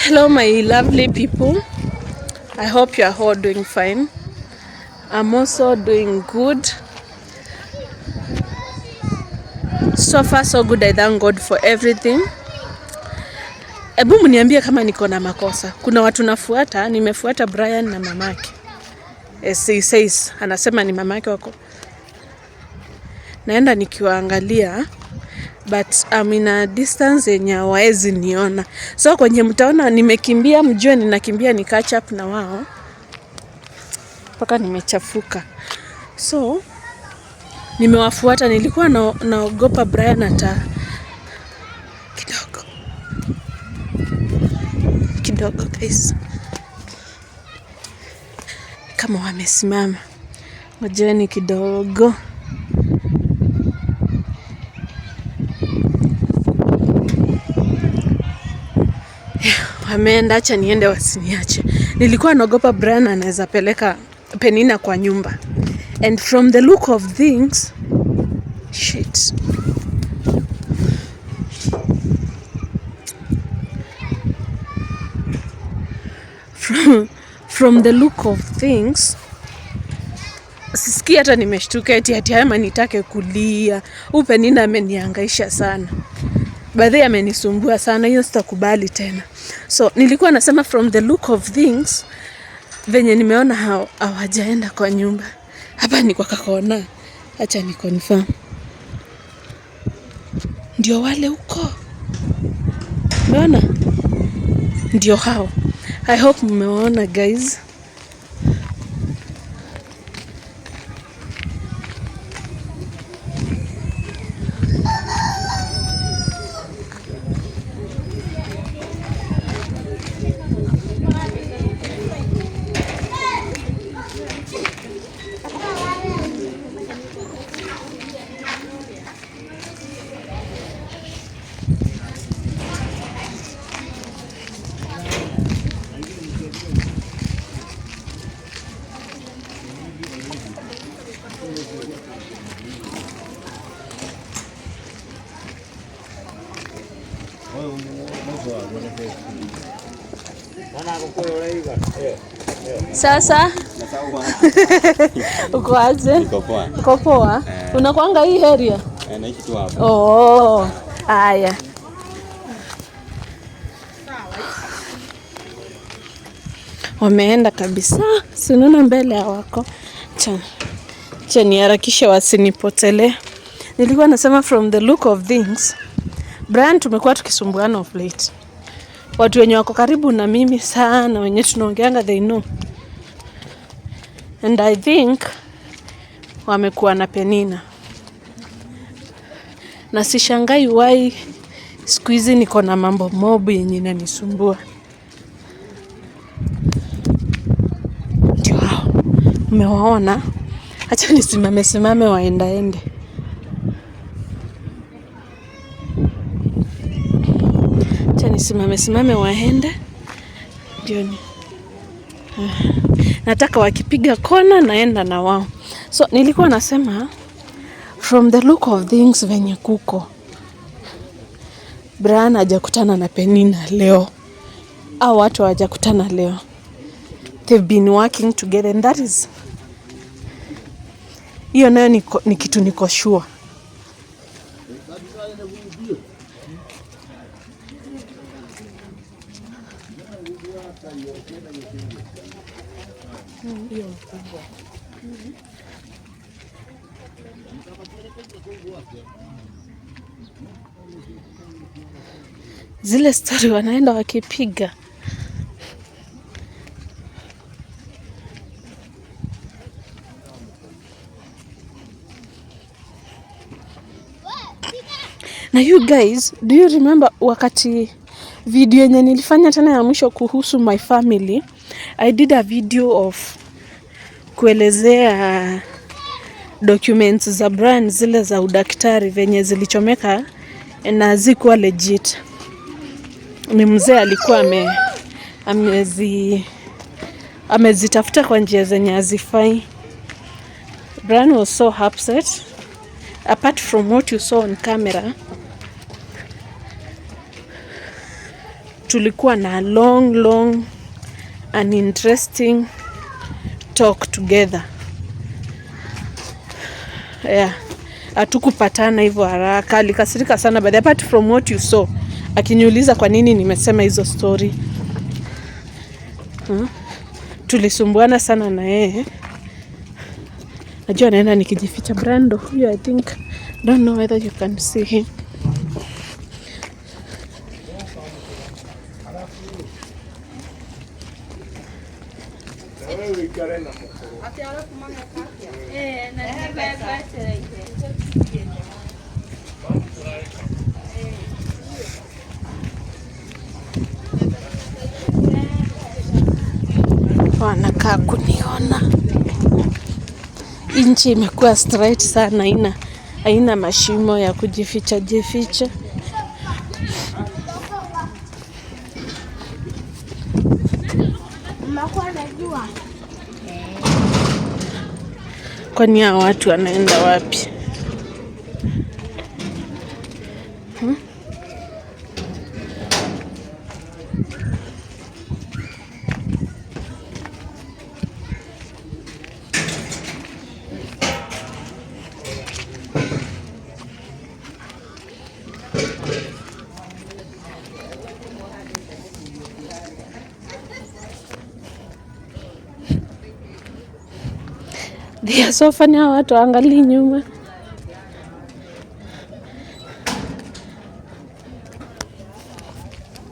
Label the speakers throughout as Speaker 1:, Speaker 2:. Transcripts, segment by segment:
Speaker 1: Hello my lovely people, I hope you are all doing fine. I'm also doing good. So far so good, I thank God for everything. Ebu mniambie kama niko na makosa. Kuna watu nafuata, nimefuata Brian na mamake. He says, anasema ni mamake wako. Naenda nikiwaangalia, but I'm in a distance yenye hawaezi niona. So kwenye mtaona nimekimbia, mjue ninakimbia ni catch up na wao. Paka nimechafuka. So nimewafuata, nilikuwa naogopa Brian ata kidogo guys, kama wamesimama, ngojeni kidogo. Wameenda, acha niende wasiniache. Nilikuwa naogopa Brian anaweza peleka Penina kwa nyumba, and from the look of things, shit, from the look of things, sisikia hata nimeshtuka eti ama nitake kulia. Penina amenihangaisha sana, baadhi amenisumbua sana, hiyo sitakubali tena. So nilikuwa nasema from the look of things, venye nimeona hawajaenda kwa nyumba. Hapa ni kwa kakona, acha ni confirm. Ndio wale huko, umeona? Ndio hao. I hope mmeona guys. Sasa uko aje? Uko poa? Unakuanga hii area? Naishi tu hapa. Oh, haya. Wameenda kabisa. Sinaona mbele hawako. Cha niharakishe wasinipotele. Nilikuwa nasema from the look of things, Brian tumekuwa tukisumbuana of late. Watu wenye wako karibu na mimi sana, wenye tunaongeanga, they know. And I think wamekuwa na Penina. Na sishangai why siku hizi niko na mambo mob yenye inanisumbua. Ndio hao. Umewaona? Acha nisimame waendaende. Simame waende. Ndio ni. Nataka wakipiga kona naenda na wao. So nilikuwa nasema from the look of things venye kuko, Brian hajakutana na Penina leo. Au watu hawajakutana leo. They've been working together, and that is, hiyo nayo ni kitu niko sure. Zile story wanaenda wakipiga. Na you guys, do you remember wakati video yenye nilifanya tena ya mwisho kuhusu my family? I did a video of kuelezea documents za Brian, zile za udaktari venye zilichomeka na zikuwa legit. Ni mzee alikuwa amezitafuta kwa njia zenye hazifai. Brian was so upset. Apart from what you saw on camera, tulikuwa na long and interesting talk together. Yeah. Hatukupatana hivyo haraka. Alikasirika sana, but apart from what you saw, akiniuliza kwa nini nimesema hizo story. Tulisumbuana sana na yeye. Najua naenda nikijificha. Brando huyo, I think, don't know whether you can see him. Wanakaa kuniona. Inchi imekuwa straight sana, haina mashimo ya kujificha. Kwani hao watu wanaenda wapi? They are so funny, hao watu angali nyuma.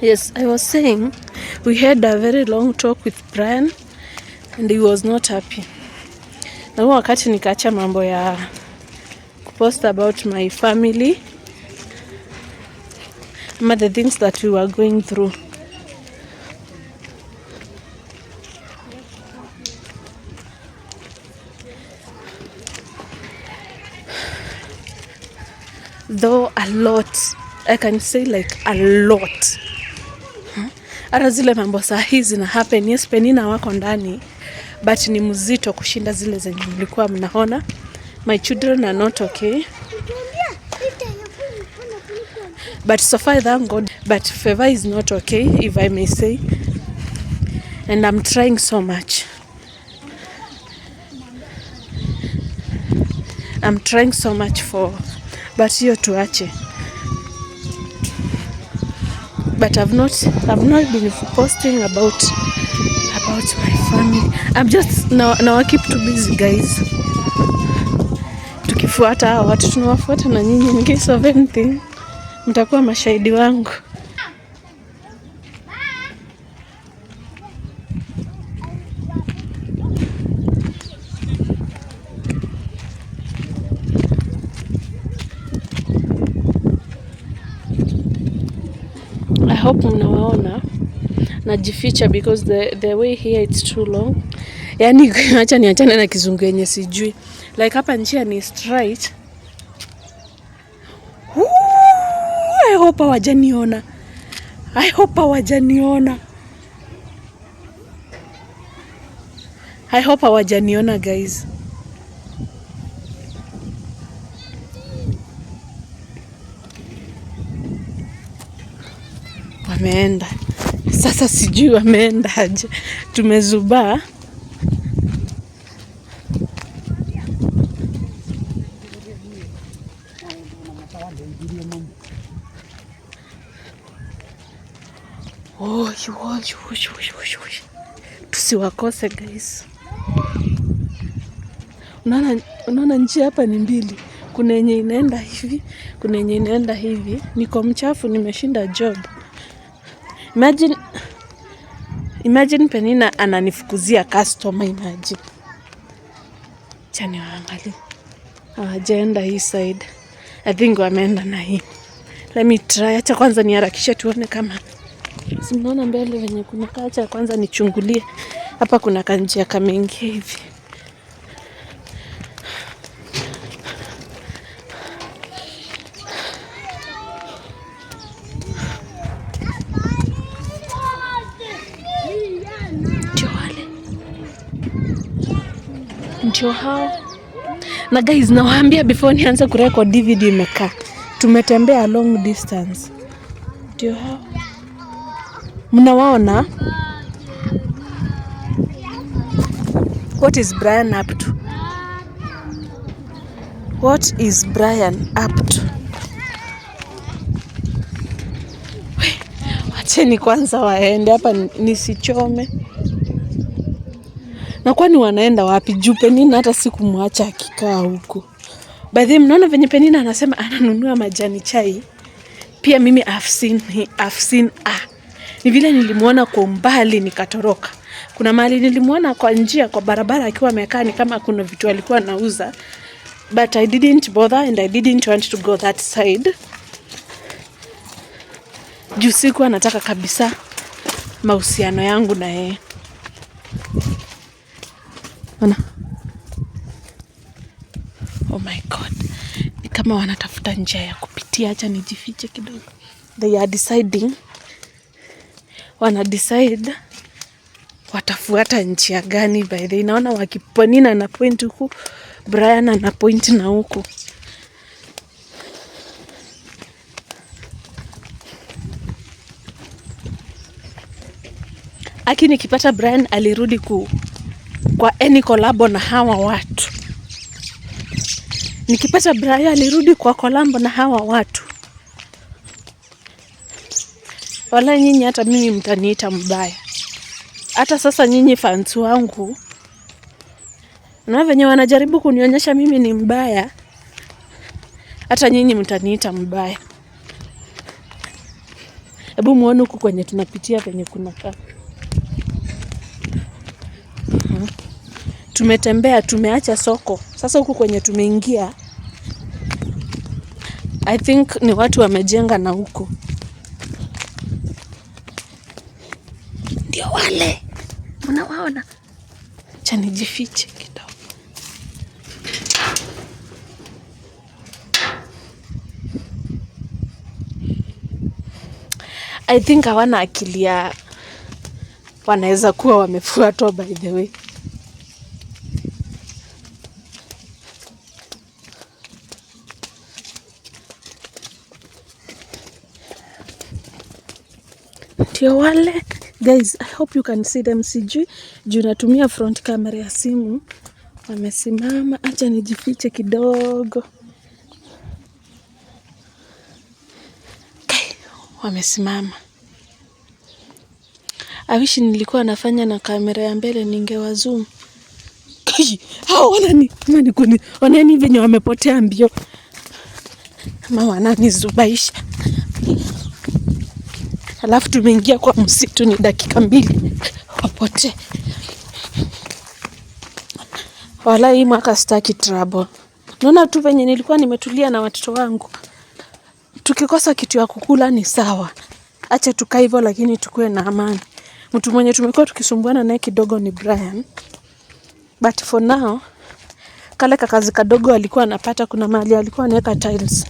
Speaker 1: Yes, I was saying we had a very long talk with Brian and he was not happy. Na huo wakati nikaacha mambo ya post about my family, the things that we were going through. Though a lot, I can say like a lot. Hata zile mambo saa hizi na happen, yes, Penina wako ndani, but ni mzito kushinda zile zenye mlikuwa mnaona. My children are not okay. But so far, thank God. But Feva is not okay, if I may say. And I'm trying so much. I'm trying so much for, but hiyo tuache. But I've not been posting about my family. I'm just now I keep too busy, guys. Tukifuata hao watu tunawafuata na nyinyi, in case of anything mtakuwa mashahidi wangu. I hope mnawaona najificha because the way here it's too long. Yani acha niachane na kizungu yenye sijui. Like hapa njia ni straight. I hope hawajaniona. I hope hawajaniona, guys. Wameenda. Sasa sijui wameenda aje. Tumezubaa. Tusiwakose, guys. Unaona njia hapa ni mbili. Kuna yenye inaenda hivi, kuna yenye inaenda hivi. Niko mchafu, nimeshinda job. Imagine Penina ananifukuzia customer, imagine. Chani waangalie. Hawajaenda hii side. I think wameenda na hii. Let me try. Acha kwanza niharakishe tuone kama. Simnaona mbele venye kuna kacha, kwanza nichungulie. Hapa kuna kanjia kamengi hivi. Ndio hao. Na guys, nawaambia before nianze kurecord video imekaa. Tumetembea long distance. Ndio hao. Mnawaona? What is Brian up to? What is Brian up to? Wacheni kwanza waende hapa nisichome. Na kwani wanaenda wapi? Juu Penina hata sikumwacha akikaa huku. By the way, mnaona venye Penina anasema ananunua majani chai. Pia mimi I've seen ni vile nilimuona kwa umbali nikatoroka. Kuna mahali nilimuona kwa njia kwa barabara akiwa amekaa ni kama kuna vitu alikuwa anauza. But I didn't bother and I didn't want to go that side. Juu sikuwa nataka kabisa mahusiano yangu na yeye. Ona. Oh my God. Ni kama wanatafuta njia ya kupitia, acha nijifiche kidogo. They are deciding. Wana decide watafuata njia gani by the way. Naona wakiponina na point huku, Brian ana point na huku. Aki nikipata Brian alirudi kwa any collabo na hawa watu. Nikipata Brian alirudi kwa collabo na hawa watu. Wala nyinyi hata mimi mtaniita mbaya. Hata sasa nyinyi fans wangu. Na venye wanajaribu kunionyesha mimi ni mbaya. Hata nyinyi mtaniita mbaya. Hebu muone huku kwenye tunapitia venye kunakaa. Tumetembea, tumeacha soko. Sasa huku kwenye tumeingia, I think ni watu wamejenga na huku. Ndio wale. Mnawaona? Acha nijifiche kidogo. I think hawana akili ya wanaweza kuwa wamefuatwa by the way. Ndio wale. Guys, I hope you can see them. Sijui juu natumia front camera ya simu. Wamesimama, acha nijifiche kidogo. Okay, wamesimama. I wish nilikuwa nafanya na kamera ya mbele ningewazoom. Hao wanani venye wamepotea mbio. Ama wananizubaisha. Alafu tumeingia kwa msitu ni dakika 2 wapote. Wala hii mwaka sitaki trouble. Naona tu venye nilikuwa nimetulia na watoto wangu. Tukikosa kitu ya kukula ni sawa. Acha tukae hivyo lakini tukue na amani. Mtu mwenye tumekuwa tukisumbuana naye kidogo ni Brian. But for now, kale kakazi kadogo alikuwa anapata, kuna mahali alikuwa anaweka tiles.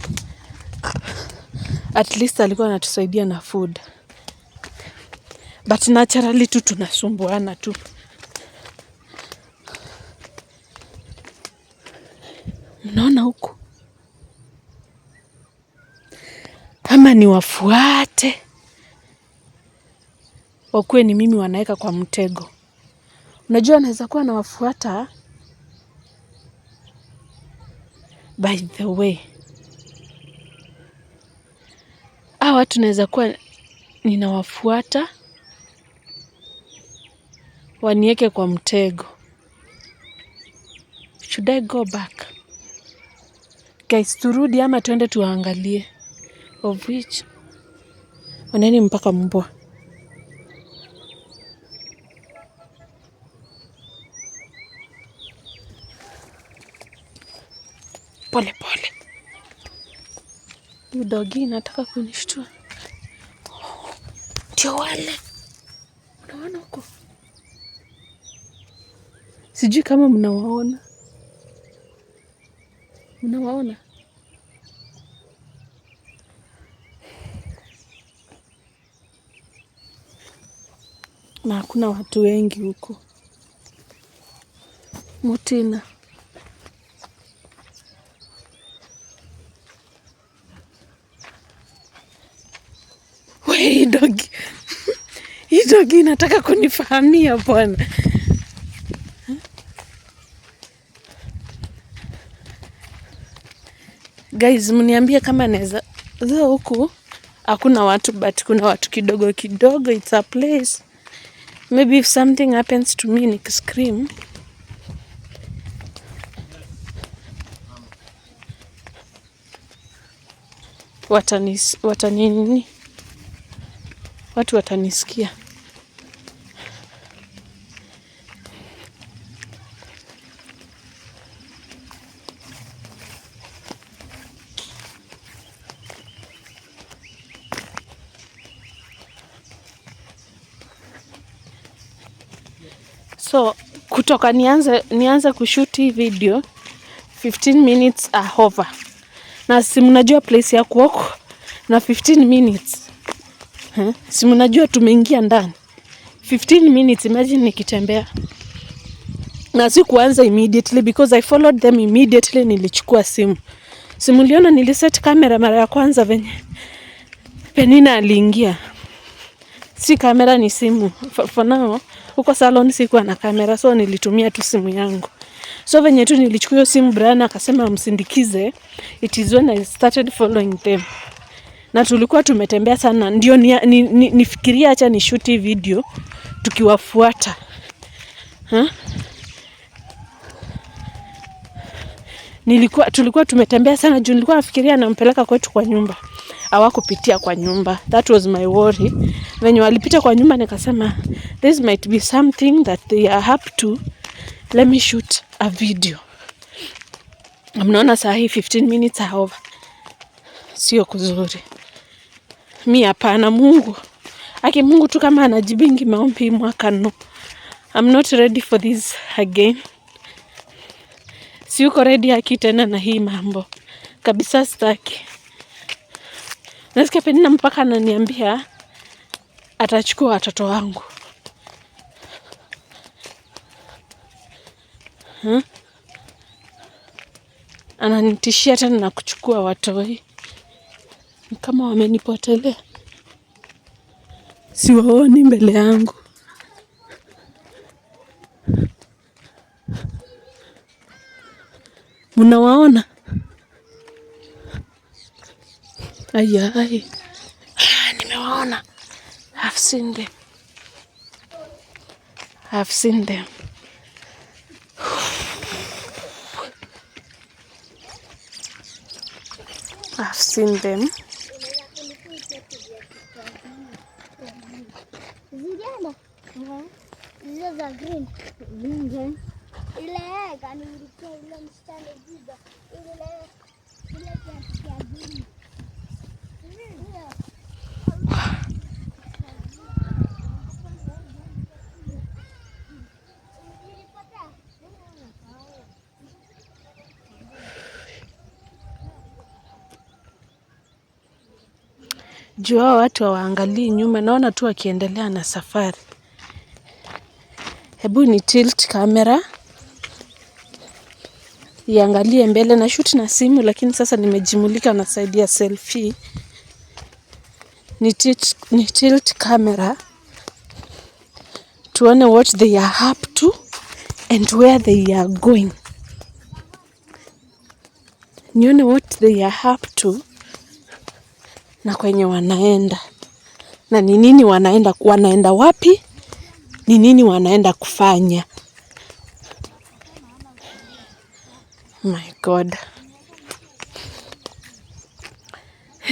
Speaker 1: At least alikuwa anatusaidia na food. But naturally tu tunasumbuana tu. Mnaona huku? Ama ni wafuate. Wakuwe ni mimi wanaweka kwa mtego. Unajua naweza kuwa na wafuata. By the way. Hawa watu naweza kuwa ninawafuata. Wanieke kwa mtego. Should I go back? Guys, turudi ama tuende tuangalie. Of which? Oneni mpaka mbwa. Pole pole. Dogi nataka kunishtua. Ndio wale. Unaona huko? Sijui kama mnawaona. Mnawaona? Na hakuna watu wengi huko. Mutina. Wei dogi. Hii dogi inataka kunifahamia bwana. Guys, mniambie kama naweza huku hakuna watu, but kuna watu kidogo kidogo. It's a place. Maybe if something happens to me scream. Watanini? Watu watanisikia. So kutoka nianze kushoot hii video 15 minutes are over. Na si mnajua place ya kuwalk na 15 minutes. Si mnajua tumeingia ndani 15 minutes. Imagine nikitembea. Na si kuanza immediately because I followed them immediately. Nilichukua simu. Simuliona niliset kamera mara ya kwanza venye Penina aliingia. Si kamera ni simu. For now huko salon sikuwa na kamera, so nilitumia tu simu yangu. So venye tu nilichukua hiyo simu, Brian akasema msindikize. It is when I started following them. Na tulikuwa tumetembea sana, ndio nifikiria acha ni shoot video tukiwafuata. Tulikuwa tumetembea sana juu nilikuwa nafikiria nampeleka kwetu kwa nyumba. Hawakupitia kwa nyumba. That was my worry. When walipita kwa nyumba nikasema this might be something that they are up to. Let me shoot a video. Mnaona saa hii 15 minutes are over. Sio kuzuri. Mi hapana, Mungu. Mungu tu kama anajibingi maombi mwaka no. I'm not ready for this again. Siyuko ready tena na hii mambo. Kabisa sitaki. Nasikia Penina mpaka ananiambia atachukua watoto wangu. Ananitishia tena na kuchukua watoi. Kama wamenipotelea. Siwaoni mbele yangu. Mnawaona? Ai. Nimewaona. I've seen them. I've seen them. Jua watu hawaangalii nyuma, naona tu wakiendelea na safari. Hebu ni tilt kamera iangalie mbele. Na shoot na simu, lakini sasa nimejimulika na side ya selfie. Ni tilt camera tuone what they are up to and where they are going. Nione what they are up to na kwenye wanaenda. Na ni nini wanaenda wapi? Ni nini wanaenda kufanya? My God.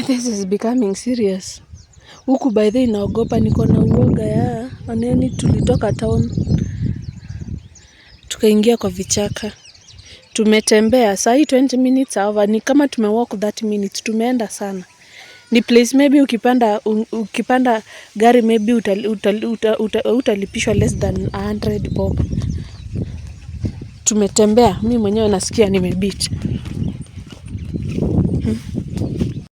Speaker 1: This is becoming serious. Huku by the way naogopa, niko na uoga ya aneni. Tulitoka town tukaingia kwa vichaka. Tumetembea saa hii 20 minutes over. Ni kama tumewalk 30 minutes. Tumeenda sana. Ni place maybe ukipanda gari maybe utalipishwa less than 100 bob. Tumetembea, mimi mwenyewe nasikia nimebeat.